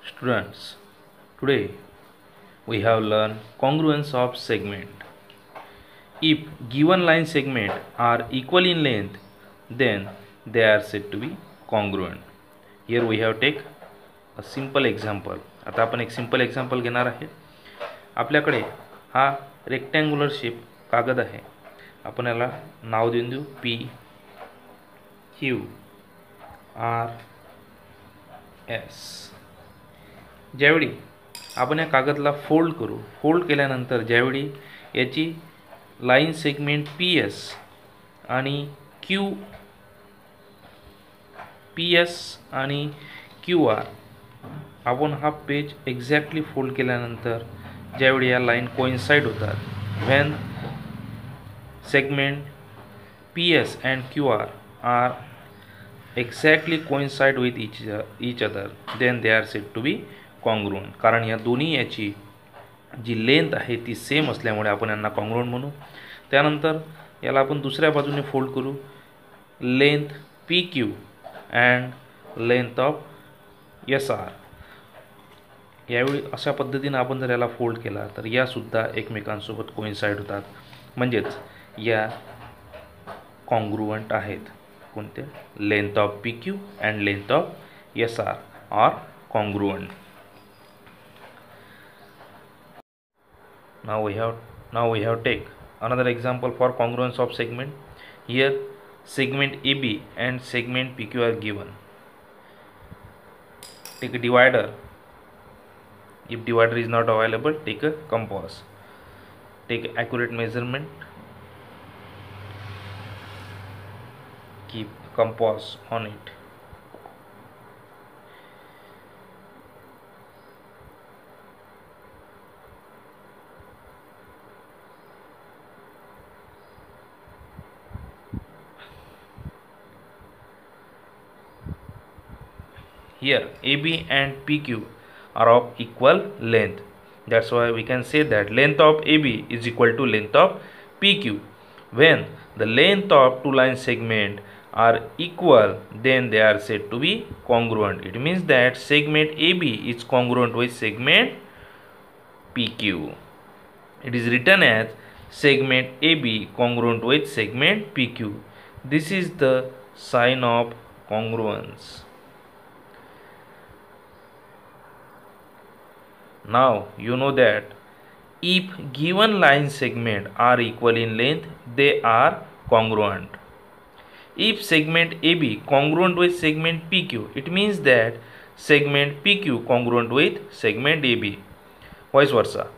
Students, today we have learned congruence of segment. If given line segment are equal in length, then they are said to be congruent. Here we have take a simple example. आता आपण एक simple example घेणार आहे. आपल्याकडे हा rectangular shape कागद आहे. आपण याला नाव देऊ P Q R S. ज्यावेळी आपण या कागदला फोल्ड करू, फोल्ड केल्यानंतर ज्यावेळी याची लाइन सेगमेंट PS आणि PS आणि QR आपण हा पेज एक्झॅक्टली फोल्ड केल्यानंतर ज्यावेळी या लाइन कोइन्साइड होतात, when segment PS and QR are exactly coincide with each other, then they are said to be congruent. कारण या दोन्ही याची जी लेंथ आहे ती सेम असल्यामुळे आपण यांना कॉन्ग्रुएंट म्हणू. त्यानंतर याला आपण दुसऱ्या बाजूने फोल्ड करू. Length PQ and length of SR यावेळी अशा पद्धतीने आपण जर याला फोल्ड केला तर या सुद्धा एकमेकांसोबत कोइन्साइड होतात, म्हणजेच या कॉन्ग्रुएंट आहेत. कोणते? Length of PQ and length of SR are congruent. Now we have take another example for congruence of segment. Here segment AB and segment PQ are given. Take a divider. If divider is not available, take a compass. Take accurate measurement. Keep compass on it. Here AB and PQ are of equal length. That's why we can say that length of AB is equal to length of PQ. When the length of two line segment are equal, then they are said to be congruent. It means that segment AB is congruent with segment PQ. It is written as segment AB congruent with segment PQ. This is the sign of congruence. Now you know that if given line segment are equal in length, they are congruent. If segment AB congruent with segment PQ, it means that segment PQ congruent with segment AB. Vice versa.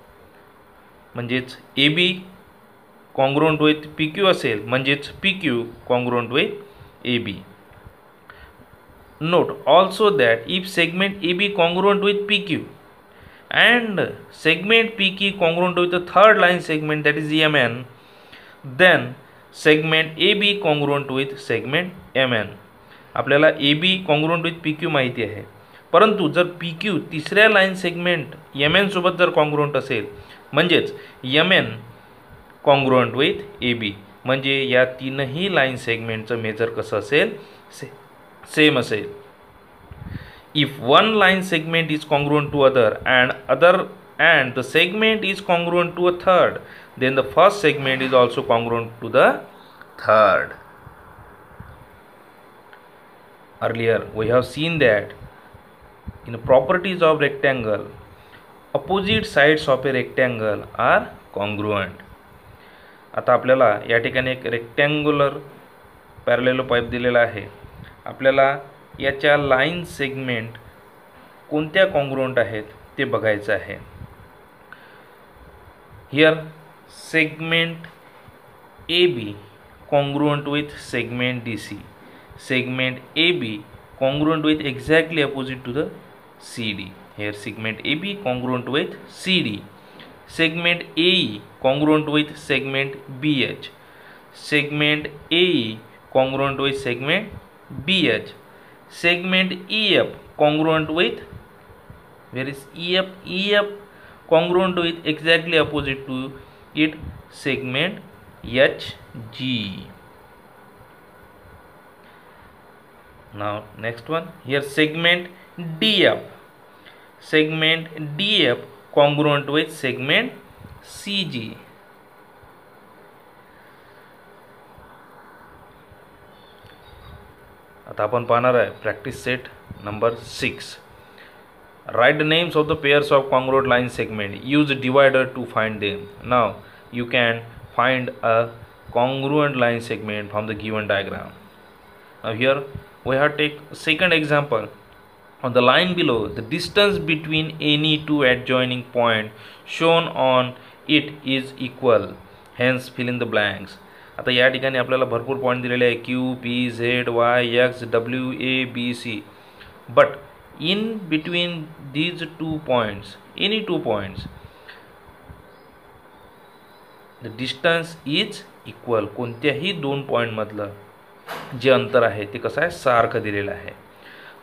म्हणजेच AB congruent with PQ असेल, म्हणजेच PQ congruent with AB. Note also that if segment AB congruent with PQ and segment PQ congruent with the third line segment, that is MN, then segment AB congruent with segment MN. आपल्याला AB congruent with PQ माहिती आहे, परंतु जर PQ तिसऱ्या line segment MN सोबत जर congruent असेल, म्हणजेच MN कॉन्ग्रुएंट विथ AB, म्हणजे या तीनही लाइन सेगमेंटचं मेजर कसं असेल? सेम असेल. If one line segment is congruent to other and the segment is congruent to a third, then the first segment is also congruent to the third. Earlier we have seen that in the properties of rectangle, opposite sides of a rectangle are congruent. आता आपल्याला या ठिकाणी एक rectangular पॅरलेलोपाइप दिलेला आहे. आपल्याला याच्या line segment कोणत्या कॉन्ग्रुएंट आहेत ते बघायचं आहे. Here segment AB congruent with segment DC. Segment AB congruent with exactly opposite to the CD. Here segment AB congruent with CD. Segment AE congruent with segment BH. Segment AE congruent with segment BH. Segment EF congruent with, where is EF? EF congruent with exactly opposite to it segment HG. Now next one, here segment DF segment DF congruent with segment CG. आता आपण पाहणार आहे practice set number 6. Write the names of the pairs of congruent line segment. Use divider to find them. Now you can find a congruent line segment from the given diagram. Now here we have take second example. On the line below, the distance between any two adjoining points shown on it is equal. Hence fill in the blanks. आता या ठिकाणी आपल्याला भरपूर point दिलेले आहे Q, P, Z, Y, X, W, A, B, C. But in between these 2 points, any 2 points, the distance is equal. कोणत्याही 2 point मधलं जे अंतर आहे ते कसं आहे, सारखं दिलेलं आहे.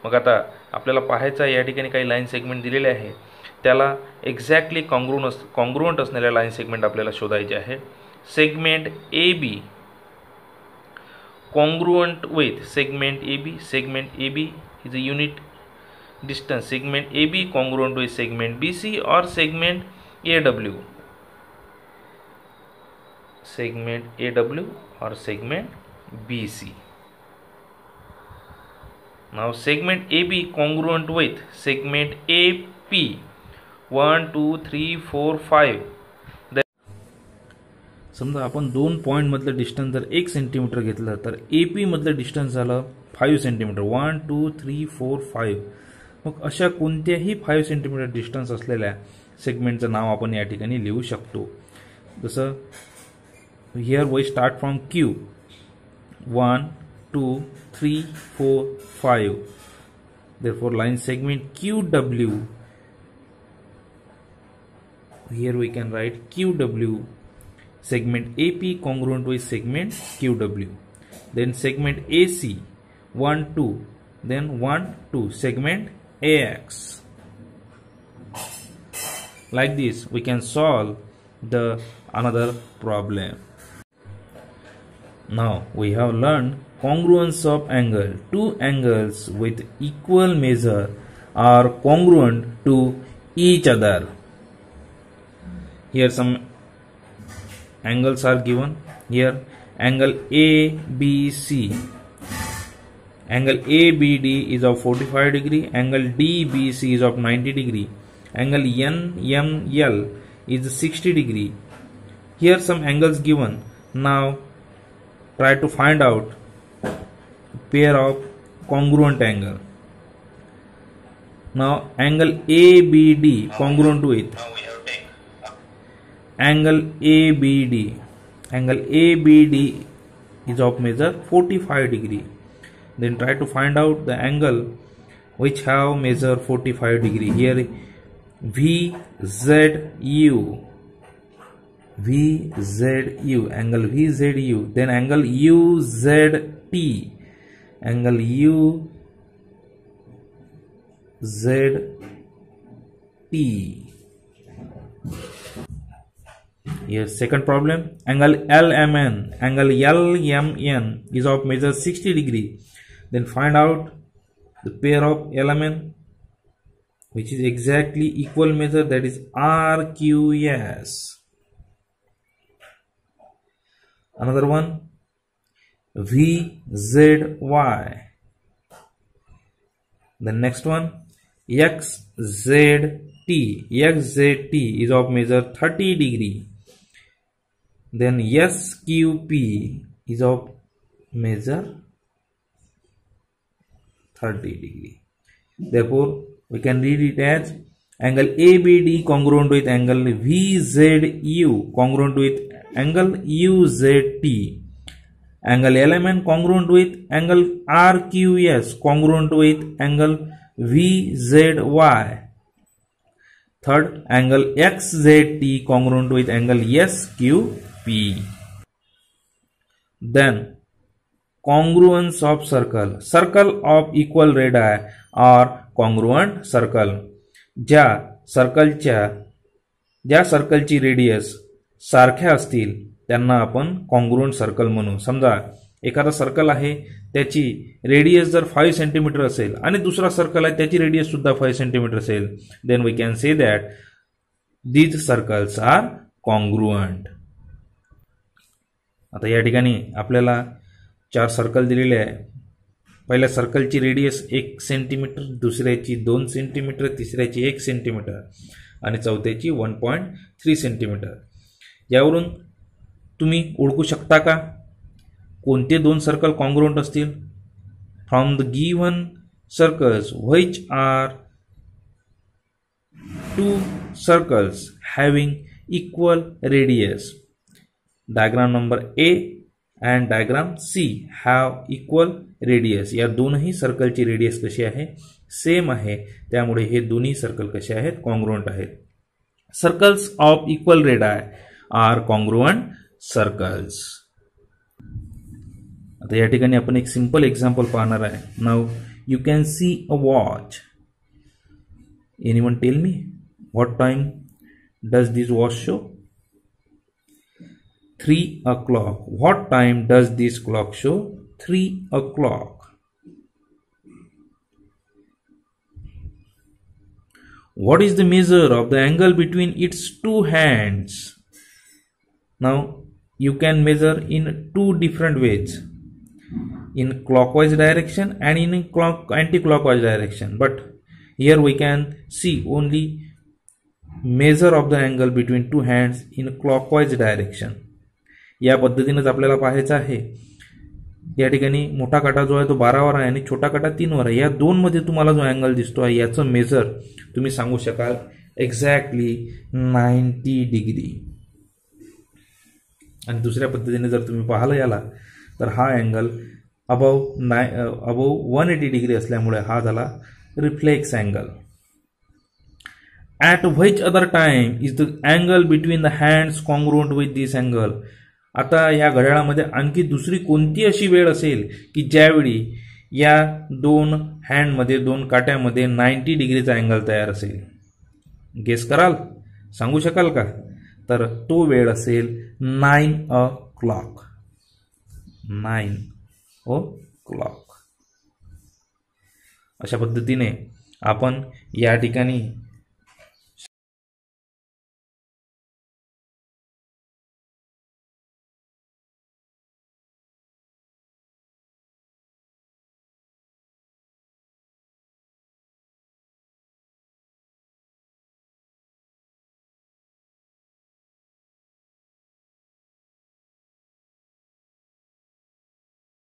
मग आता आपल्याला पाहायचं आहे या ठिकाणी काही लाईन सेगमेंट दिलेले आहे, त्याला एक्झॅक्टली कॉन्ग्रुएंट असणाऱ्या लाईन सेगमेंट आपल्याला शोधायचे आहे. Segment AB congruent with segment AB. Segment AB is a unit distance. Segment AB congruent with segment BC or segment AW. Segment AW or segment BC. Now segment AB congruent with segment AP. 1, 2, 3, 4, 5. समजा आपण 2 point मधलं distance जर 1 centimetre घेतलं तर AP मधलं distance झालं 5 centimetre. 1, 2, 3, 4, 5. मग अशा कोणत्याही 5 सेंटीमीटर डिस्टन्स असलेल्या सेगमेंटचं नाव आपण या ठिकाणी लिहू शकतो. जसं here we start from Q. 1, 2, 3, 4, 5. Therefore line segment QW. Here we can write QW. Segment AP congruent with segment QW. Then segment AC 1, 2. Then 1, 2. Segment AX. Like this we can solve the another problem. Now we have learned congruence of angle. Two angles with equal measure are congruent to each other. Here some angles are given. Here angle ABC, angle ABD is of 45 degree, angle DBC is of 90 degree, angle NML is 60 degree. Here some angles given. Now try to find out pair of congruent angle. Now angle ABD congruent with angle ABD. Angle ABD is of measure 45 degree. Then try to find out the angle which have measure 45 degree. Here VZU. VZU. Angle VZU. Then angle UZT. Angle UZT. Here second problem, angle LMN. Angle LMN is of measure 60 degree. Then find out the pair of LMN which is exactly equal measure, that is RQS. Another one, VZY. The next one, XZT. XZT is of measure 30 degree. Then SQP is of measure 30 degree. Therefore we can read it as angle ABD congruent with angle VZU congruent with angle UZT. Angle LMN congruent with angle RQS congruent with angle VZY. Third, angle XZT congruent with angle SQP. Then congruence of circle. Circle of equal radii are congruent circle. ज्या सर्कलची radius सारख्या असतील त्यांना आपण congruent circle म्हणू. समजा एखादा circle आहे त्याची रेडियस जर 5 सेंटीमीटर असेल आणि दुसरा सर्कल आहे त्याची रेडियस सुद्धा 5 सेंटीमीटर असेल, then we can say that these circles are congruent. आता या ठिकाणी आपल्याला 4 सर्कल दिलेले आहे. पहिल्या सर्कलची रेडियस 1 सेंटीमीटर, दुसऱ्याची 2 सेंटीमीटर, तिसऱ्याची 1 सेंटीमीटर आणि चौथ्याची 1.3 सेंटीमीटर. यावरून तुम्ही ओळखू शकता का कोणते 2 सर्कल कॉन्ग्रुअंट असतील? From the given circles which are 2 circles having equal radius. Diagram number A and diagram C have equal radius. या दोनही सर्कलची रेडियस कशी आहे? सेम आहे. त्यामुळे हे दोन्ही सर्कल कसे आहेत? कॉन्ग्रुअंट आहेत. Circles of equal radii are congruent circles. आता या ठिकाणी आपण एक सिंपल एक्झाम्पल पाहणार आहे. Now you can see a watch. Anyone tell me what time does this watch show? 3 o'clock. What time does this clock show? 3 o'clock. What is the measure of the angle between its 2 hands? Now you can measure in 2 different ways, in clockwise direction and in anti-clockwise direction, but here we can see only measure of the angle between 2 hands in clockwise direction. या पद्धतीनेच आपल्याला पाहायचं आहे. या ठिकाणी मोठा काटा जो आहे तो 12 वर आहे आणि छोटा काटा 3 वर आहे. या दोन मध्ये तुम्हाला जो अँगल दिसतो आहे याचं मेजर तुम्ही सांगू शकाल एक्झॅक्टली 90 डिग्री. आणि दुसऱ्या पद्धतीने जर तुम्ही पाहायला याला तर हा अँगल अबव 180 डिग्री असल्यामुळे हा झाला reflex angle. At which other time is the angle between the hands congruent with this angle. आता या घड्याळामध्ये आणखी दुसरी कोणती अशी वेळ असेल की ज्यावेळी या 2 हँडमध्ये 2 काट्यामध्ये 90 डिग्रीचा अँगल तयार असेल? गेस कराल? सांगू शकाल का? तर तो वेळ असेल 9 o'clock. 9 o'clock. अशा पद्धतीने आपण या ठिकाणी